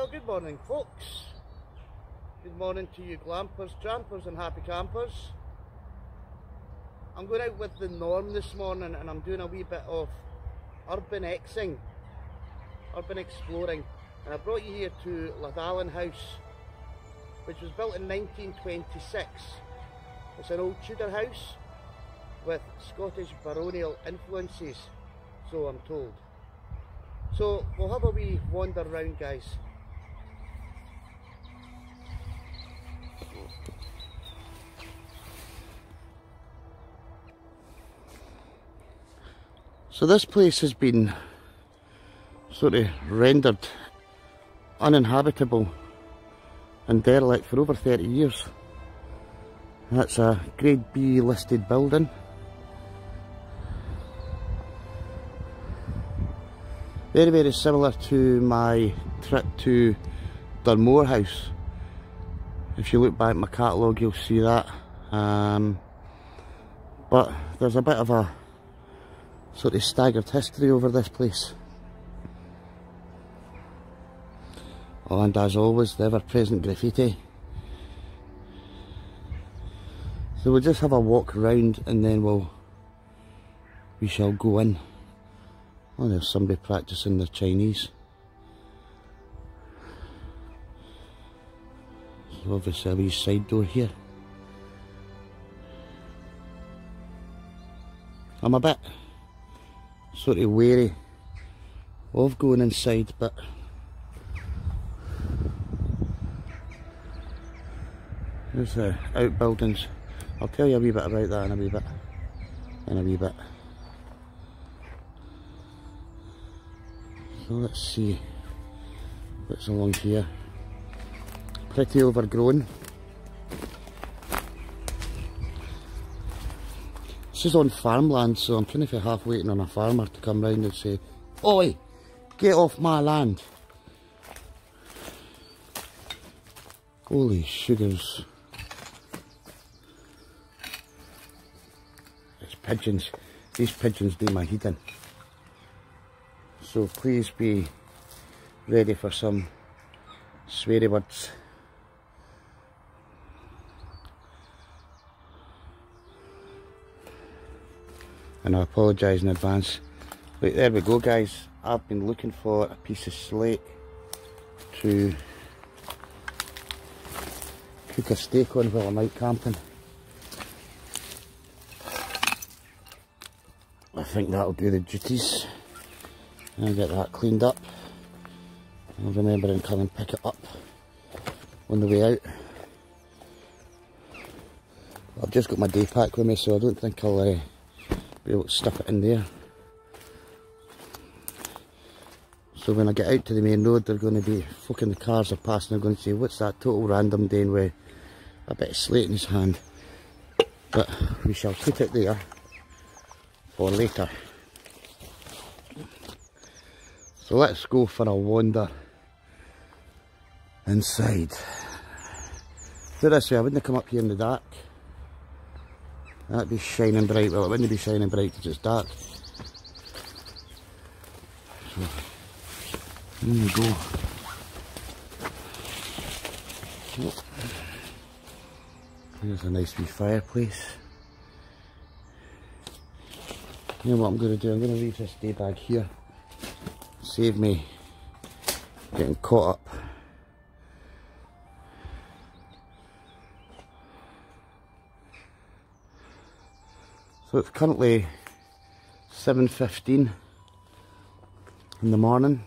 Well, good morning folks. Good morning to you glampers, trampers and happy campers. I'm going out with the norm this morning and I'm doing a wee bit of urban exploring. And I brought you here to Lathallan house, which was built in 1926. It's an old Tudor house with Scottish baronial influences, so I'm told. So we'll have a wee wander around, guys. So this place has been sort of rendered uninhabitable and derelict for over 30 years. That's a Grade B listed building. Very, very similar to my trip to Dunmore House. If you look back at my catalogue you'll see that. But there's a bit of a sort of staggered history over this place. Oh, and as always, the ever-present graffiti. So we'll just have a walk around and then we shall go in. Oh, there's somebody practicing their Chinese. So obviously a wee side door here. I'm a bit sort of wary of going inside, but there's the outbuildings. I'll tell you a wee bit about that in a wee bit. So let's see what's along here. Pretty overgrown. This is on farmland, so I'm kind of half waiting on a farmer to come round and say, "Oi, get off my land." Holy sugars. It's pigeons. These pigeons do my head in. So please be ready for some sweary words. And I apologise in advance. Right, there we go, guys. I've been looking for a piece of slate to cook a steak on while I'm out camping. I think that'll do the duties. I'll get that cleaned up. I'll remember and come and pick it up on the way out. I've just got my day pack with me, so I don't think I'll be able to stuff it in there. So when I get out to the main road, they're going to be fucking, the cars are passing, they're going to say, "What's that total random doing with a bit of slate in his hand?" But we shall put it there for later. So let's go for a wander inside. Do this way, I wouldn't come up here in the dark. That'd be shining bright. Well, it wouldn't be shining bright because it's dark. So, in we go. Oh. Here's a nice wee fireplace. You know what I'm going to do? I'm going to leave this day bag here. Save me getting caught up. So it's currently 7:15 in the morning,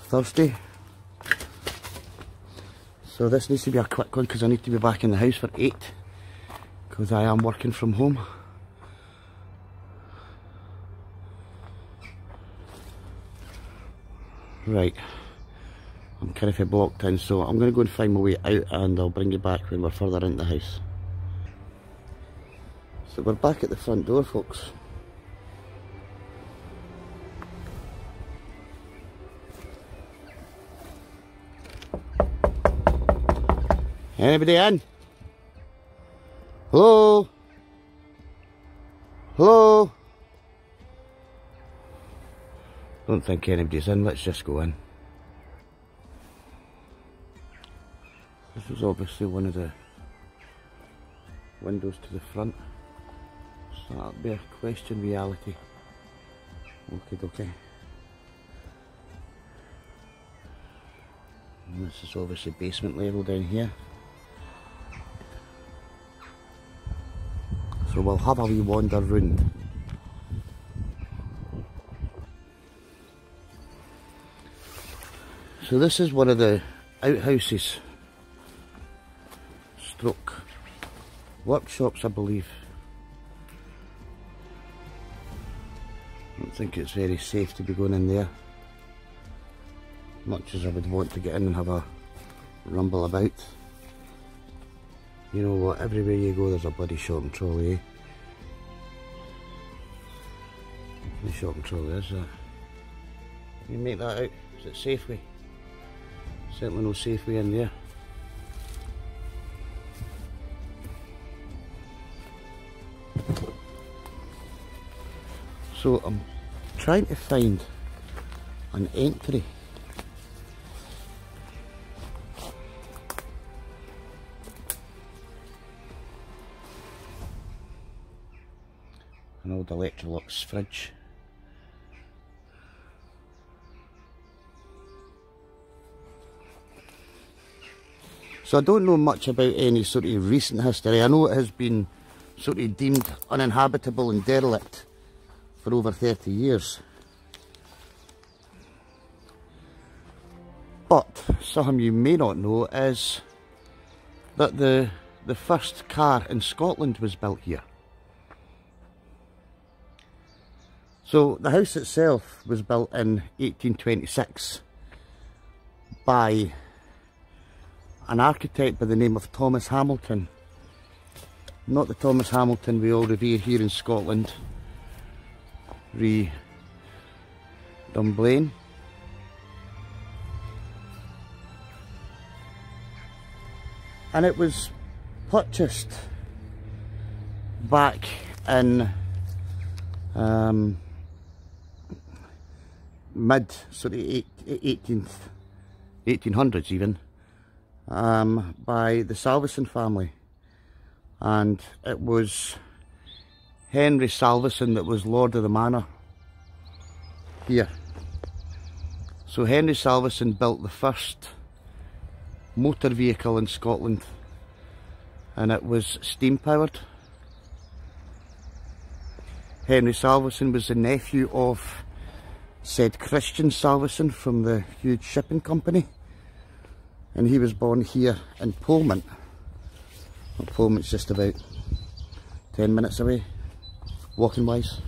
Thursday. So this needs to be a quick one because I need to be back in the house for 8 because I am working from home. Right, I'm kind of blocked in, so I'm going to go and find my way out and I'll bring you back when we're further into the house. So we're back at the front door, folks. Anybody in? Hello? Hello? Don't think anybody's in, let's just go in. This is obviously one of the windows to the front. So that'll be a question reality. Okay. And this is obviously basement level down here. So we'll have a wee wander round. So this is one of the outhouses, stroke workshops, I believe. I don't think it's very safe to be going in there, much as I would want to get in and have a rumble about. You know what, everywhere you go there's a bloody shopping trolley, eh? The shopping trolley is that? Can you make that out? Is it Safeway? Certainly no Safeway in there. So I'm trying to find an entry. An old Electrolux fridge. So I don't know much about any sort of recent history. I know it has been sort of deemed uninhabitable and derelict for over 30 years. But something you may not know is that the first car in Scotland was built here. So the house itself was built in 1826 by an architect by the name of Thomas Hamilton. Not the Thomas Hamilton we all revere here in Scotland, re Dunblane. And it was purchased back in mid sort of 1800s even, by the Salvesen family, and it was Henry Salvesen that was Lord of the Manor here. So Henry Salvesen built the first motor vehicle in Scotland, and it was steam powered. Henry Salvesen was the nephew of said Christian Salvesen from the huge shipping company, and he was born here in Polmont. Well, Polmont's just about 10 minutes away, walking wise.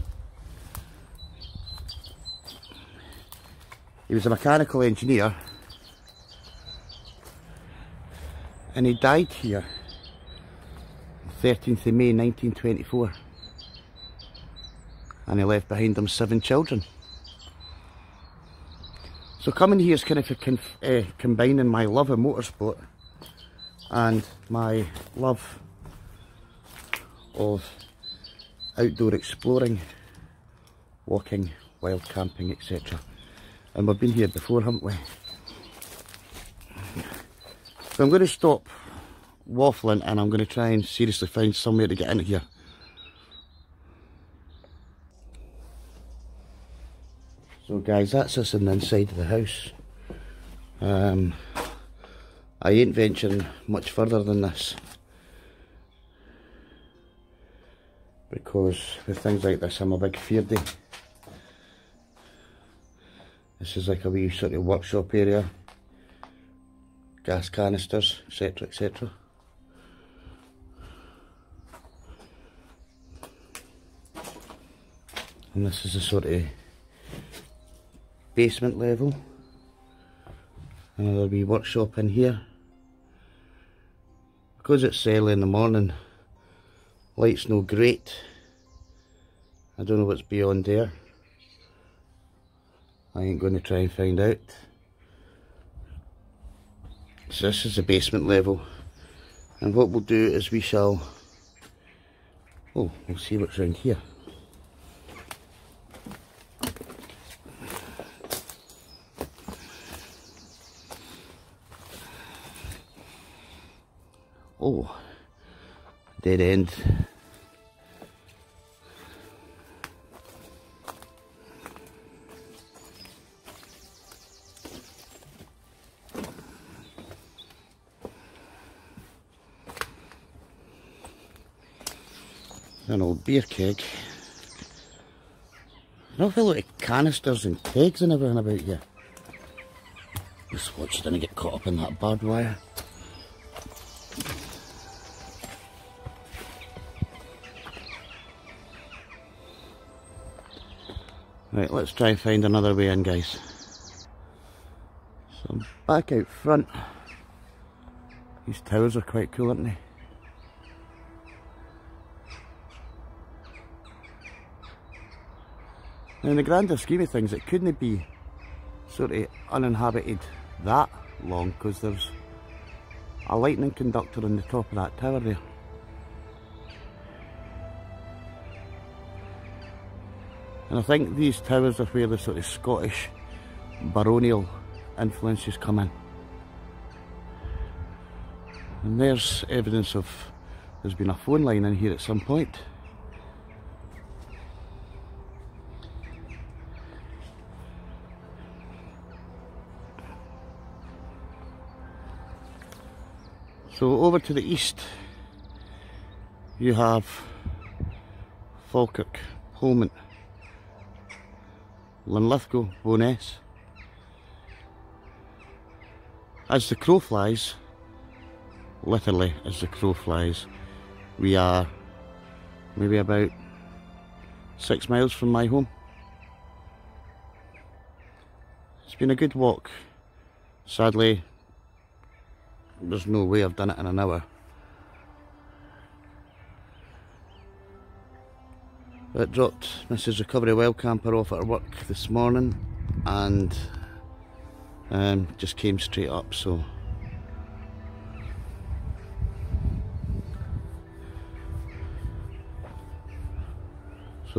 He was a mechanical engineer, and he died here 13th of May 1924, and he left behind him 7 children. So coming here is kind of combining my love of motorsport and my love of outdoor exploring, walking, wild camping, etc. And we've been here before, haven't we? So I'm going to stop waffling and I'm going to try and seriously find somewhere to get in here. So guys, that's us on the inside of the house. I ain't venturing much further than this, because with things like this I'm a big feardy. This is like a wee sort of workshop area, gas canisters, etc, etc. And this is a sort of basement level. Another wee workshop in here. Because it's early in the morning, light's no great. I don't know what's beyond there. I ain't going to try and find out. So this is the basement level, and what we'll do is we shall, we'll see what's around here. Oh, dead end. An old beer keg. An awful lot of canisters and kegs and everything about here. Just watch, didn't get caught up in that barbed wire. Right, let's try and find another way in, guys. So I'm back out front. These towers are quite cool, aren't they? Now, in the grander scheme of things, it couldn't be sort of uninhabited that long, because there's a lightning conductor on the top of that tower there. And I think these towers are where the sort of Scottish baronial influences come in. And there's evidence of there's been a phone line in here at some point. So over to the east you have Falkirk, Polmont, Linlithgow, Urbanex. As the crow flies, literally as the crow flies, we are maybe about 6 miles from my home. It's been a good walk. Sadly, there's no way I've done it in an hour. But dropped Mrs. Recovery WildCamper off at her work this morning and just came straight up, so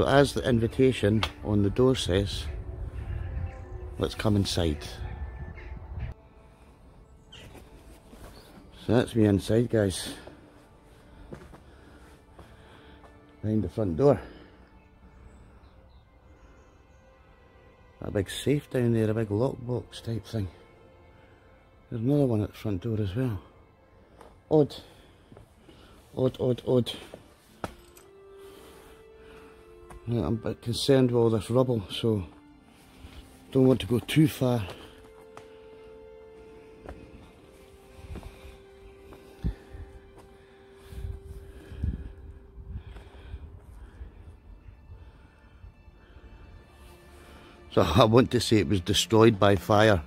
as the invitation on the door says, let's come inside. So that's me inside, guys, behind the front door. A big safe down there, a big lockbox type thing. There's another one at the front door as well. Odd. Odd, odd, odd. Right, I'm a bit concerned with all this rubble, so don't want to go too far. So I want to say it was destroyed by fire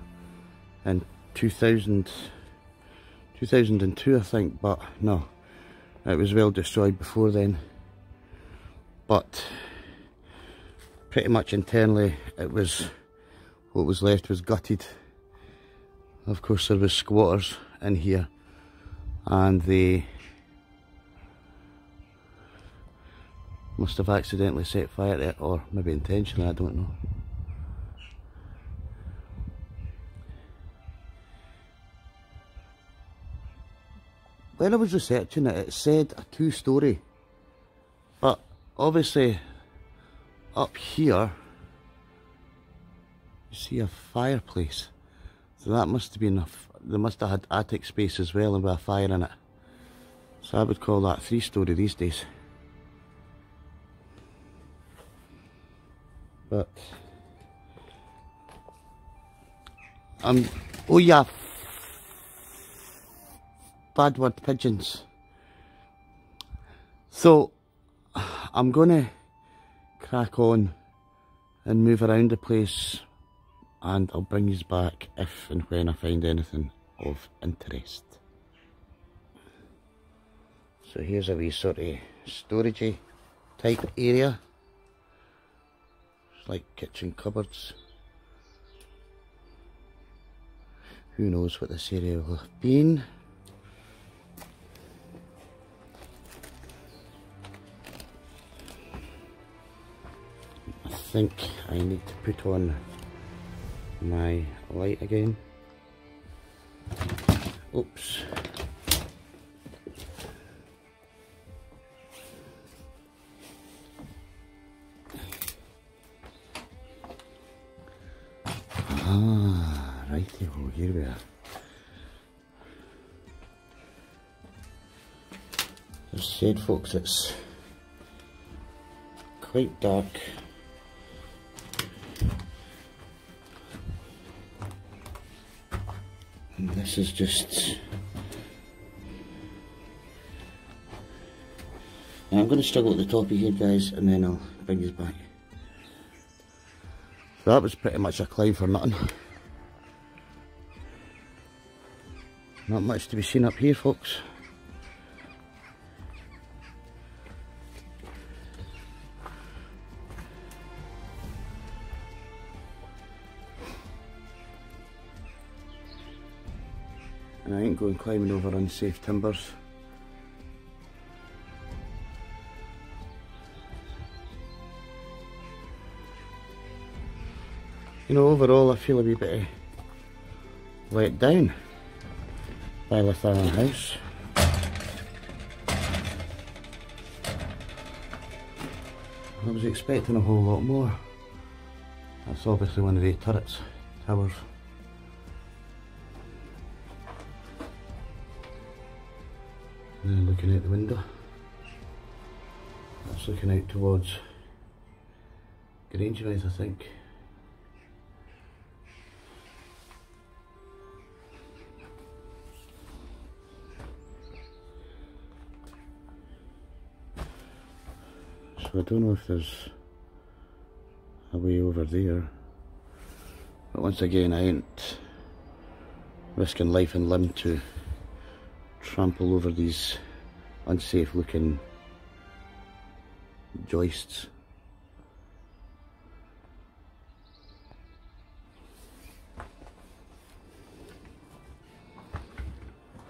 in 2002, I think, but no, it was well destroyed before then. But pretty much internally, it was, what was left was gutted. Of course, there was squatters in here, and they must have accidentally set fire to it, or maybe intentionally, I don't know. When I was researching it, it said a 2-storey, but obviously up here you see a fireplace, so that must have been they must have had attic space as well and with a fire in it, so I would call that 3-storey these days. But oh yeah, bad word, pigeons. So I'm gonna crack on and move around the place, and I'll bring you back if and when I find anything of interest. So here's a wee sort of storagey type area. It's like kitchen cupboards. Who knows what this area will have been. I think I need to put on my light again. Oops. here we are. As I said, folks, it's quite dark. And this is just... Now I'm going to struggle at the top of here, guys, and then I'll bring you back. So that was pretty much a climb for nothing. Not much to be seen up here, folks. And I ain't going climbing over unsafe timbers. You know, overall I feel a wee bit let down by Lathallan House. I was expecting a whole lot more. That's obviously one of the towers. And then looking out the window, that's looking out towards Urbanex, I think. So I don't know if there's a way over there, but once again I ain't risking life and limb to trample over these unsafe looking joists.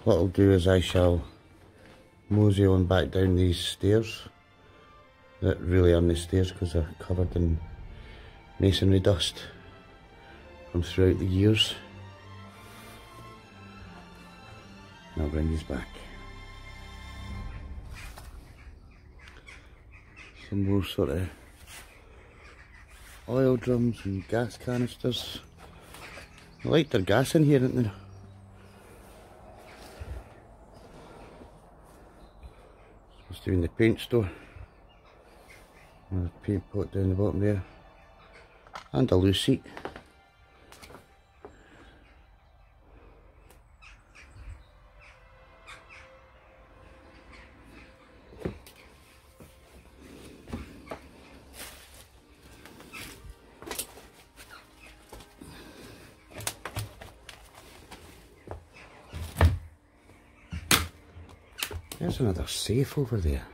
What I'll do is I shall mosey on back down these stairs that really aren't stairs because they're covered in masonry dust from throughout the years. And I'll bring these back. Some more sort of oil drums and gas canisters. I like their gas in here, isn't there? Supposed to be in the paint store. There's a paint pot down the bottom there. And a loose seat. There's another safe over there.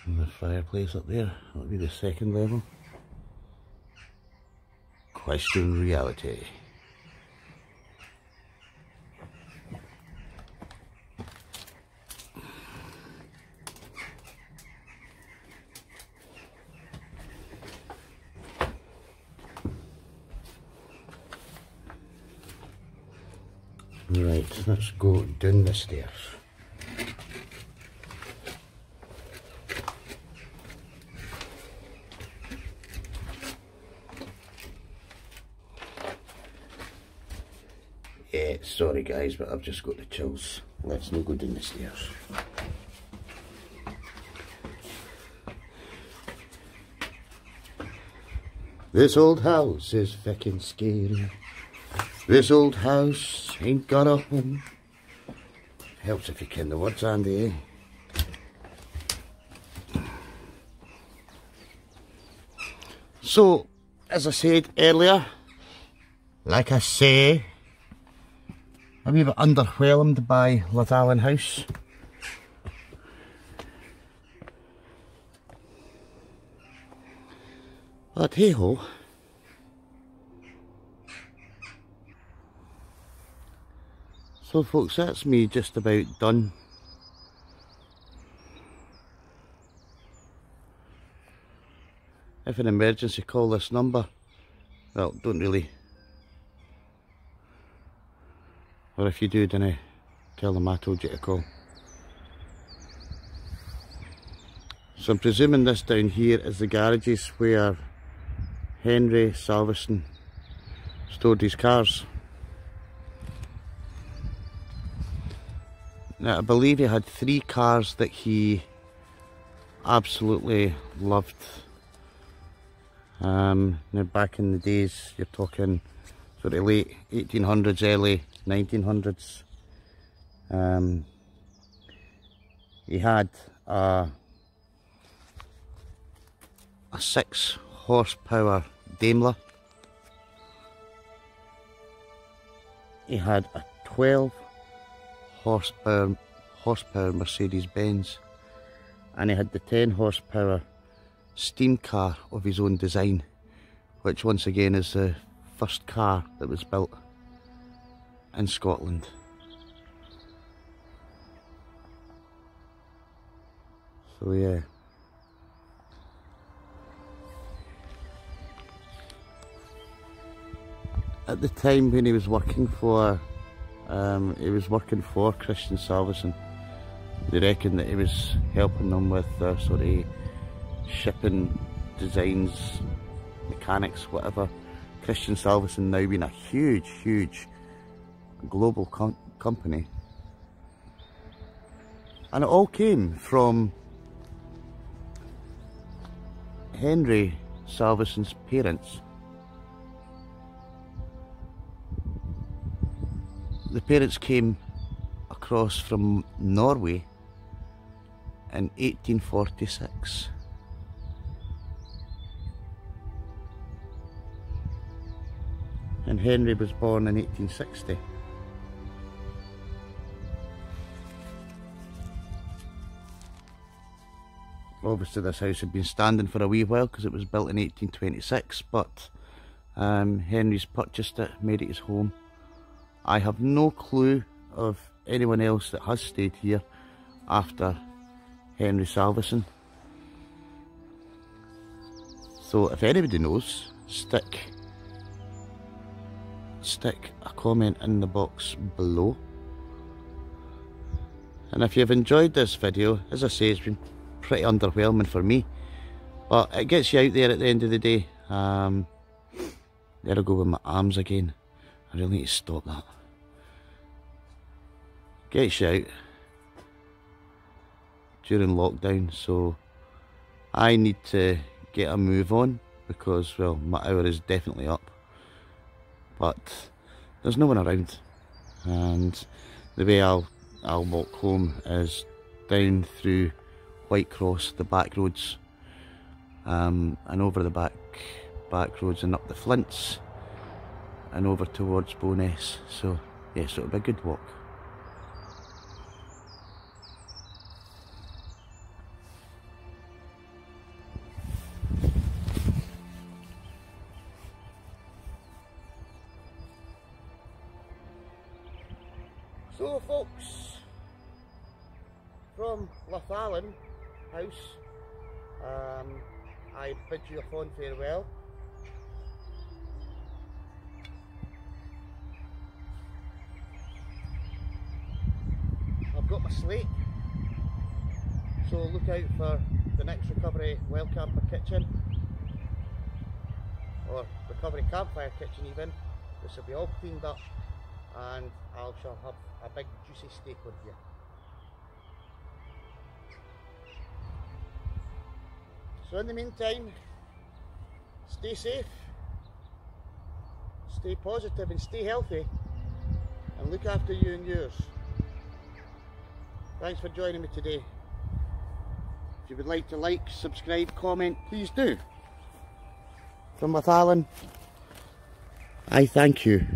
And the fireplace up there, that'll be the second level. Question reality. Right, let's go down the stairs. Yeah, sorry guys, but I've just got the chills. Let's not go down the stairs. This old house is feckin' scary. This old house ain't got a home. Helps if you ken the words, Andy, eh? So, as I said earlier, like I say, I'm a wee bit underwhelmed by Lathallan House. But hey ho. So folks, that's me just about done. If an emergency, call this number. Well, don't really. Or if you do, then tell them I told you to call. So I'm presuming this down here is the garages where Henry Salvesen stored his cars. Now I believe he had 3 cars that he absolutely loved. Now back in the days, you're talking sort of late 1800s, early 1900s. He had a 6 horsepower Daimler. He had a 12 horsepower Mercedes Benz, and he had the 10 horsepower steam car of his own design, which once again is the first car that was built in Scotland. So yeah. At the time when he was working for Christian Salvesen, they reckon that he was helping them with their sort of shipping designs, mechanics, whatever. Christian Salvesen now being a huge global company, and it all came from Henry Salvesen's parents. The parents came across from Norway in 1846. And Henry was born in 1860. Obviously this house had been standing for a wee while because it was built in 1826, but Henry's purchased it, made it his home. I have no clue of anyone else that has stayed here after Henry Salvesen. So if anybody knows, stick a comment in the box below. And if you've enjoyed this video, as I say, it's been pretty underwhelming for me, but it gets you out there at the end of the day. There I go with my arms again. I really need to stop that. Gets you out during lockdown, so I need to get a move on because, well, my hour is definitely up, but there's no one around, and the way I'll walk home is down through Whitecross, the back roads, and over the back roads and up the Flints and over towards Urbanex. So yeah, so it'll be a good walk. So folks, from Lathallan house, I bid you a fond farewell. I've got my slate, so look out for the next recovery WildCamper kitchen, or recovery campfire kitchen even. This will be all cleaned up, and I shall have a big juicy steak on here. So in the meantime, stay safe, stay positive and stay healthy, and look after you and yours. Thanks for joining me today. If you would like to like, subscribe, comment, please do. From Lathallan, I thank you.